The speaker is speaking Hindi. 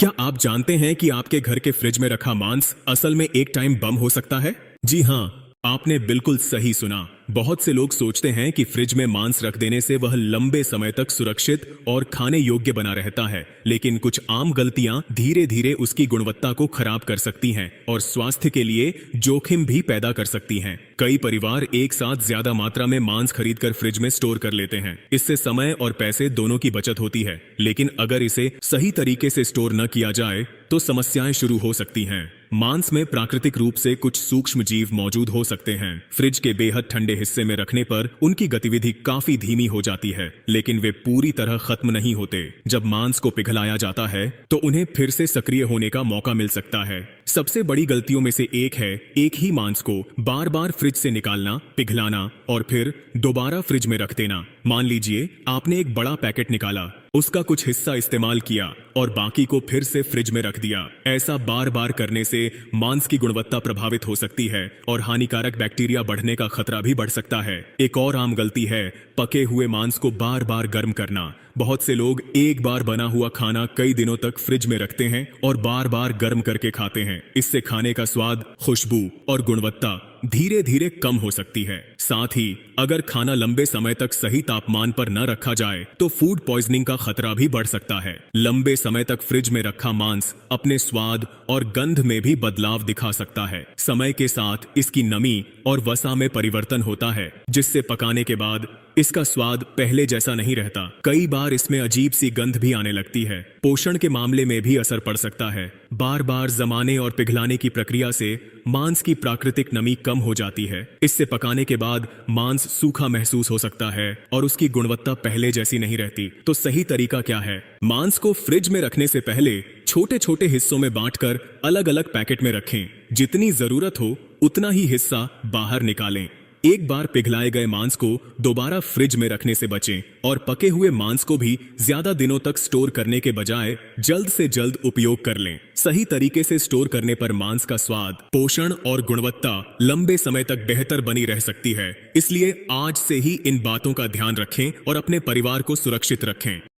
क्या आप जानते हैं कि आपके घर के फ्रिज में रखा मांस असल में एक टाइम बम हो सकता है? जी हाँ, आपने बिल्कुल सही सुना। बहुत से लोग सोचते हैं कि फ्रिज में मांस रख देने से वह लंबे समय तक सुरक्षित और खाने योग्य बना रहता है, लेकिन कुछ आम गलतियां धीरे धीरे उसकी गुणवत्ता को खराब कर सकती हैं और स्वास्थ्य के लिए जोखिम भी पैदा कर सकती हैं। कई परिवार एक साथ ज्यादा मात्रा में मांस खरीदकर फ्रिज में स्टोर कर लेते हैं। इससे समय और पैसे दोनों की बचत होती है, लेकिन अगर इसे सही तरीके से स्टोर न किया जाए तो समस्याएं शुरू हो सकती हैं। मांस में प्राकृतिक रूप से कुछ सूक्ष्म जीव मौजूद हो सकते हैं। फ्रिज के बेहद ठंडे हिस्से में रखने पर उनकी गतिविधि काफी धीमी हो जाती है, लेकिन वे पूरी तरह खत्म नहीं होते। जब मांस को पिघलाया जाता है तो उन्हें फिर से सक्रिय होने का मौका मिल सकता है। सबसे बड़ी गलतियों में से एक है एक ही मांस को बार बार फ्रिज से निकालना, पिघलाना और फिर दोबारा फ्रिज में रख देना। मान लीजिए आपने एक बड़ा पैकेट निकाला, उसका कुछ हिस्सा इस्तेमाल किया और बाकी को फिर से फ्रिज में रख दिया। ऐसा बार बार करने से मांस की गुणवत्ता प्रभावित हो सकती है और हानिकारक बैक्टीरिया बढ़ने का खतरा भी बढ़ सकता है। एक और आम गलती है पके हुए मांस को बार बार गर्म करना। बहुत से लोग एक बार बना हुआ खाना कई दिनों तक फ्रिज में रखते हैं और बार बार गर्म करके खाते हैं। इससे खाने का स्वाद, खुशबू और गुणवत्ता धीरे धीरे कम हो सकती है। साथ ही अगर खाना लंबे समय तक सही तापमान पर न रखा जाए तो फूड पॉइजनिंग का खतरा भी बढ़ सकता है। लंबे समय तक फ्रिज में रखा मांस अपने स्वाद और गंध में भी बदलाव दिखा सकता है। समय के साथ इसकी नमी और वसा में परिवर्तन होता है, जिससे पकाने के बाद इसका स्वाद पहले जैसा नहीं रहता। कई बार इसमें अजीब सी गंध भी आने लगती है। पोषण के मामले में भी असर पड़ सकता है। बार बार जमाने और पिघलाने की प्रक्रिया से मांस की प्राकृतिक नमी कम हो जाती है। इससे पकाने के बाद मांस सूखा महसूस हो सकता है और उसकी गुणवत्ता पहले जैसी नहीं रहती। तो सही तरीका क्या है? मांस को फ्रिज में रखने से पहले छोटे छोटे हिस्सों में बांटकर अलग अलग पैकेट में रखें। जितनी जरूरत हो उतना ही हिस्सा बाहर निकालें। एक बार पिघलाए गए मांस को दोबारा फ्रिज में रखने से बचें और पके हुए मांस को भी ज्यादा दिनों तक स्टोर करने के बजाय जल्द से जल्द उपयोग कर लें। सही तरीके से स्टोर करने पर मांस का स्वाद, पोषण और गुणवत्ता लंबे समय तक बेहतर बनी रह सकती है। इसलिए आज से ही इन बातों का ध्यान रखें और अपने परिवार को सुरक्षित रखें।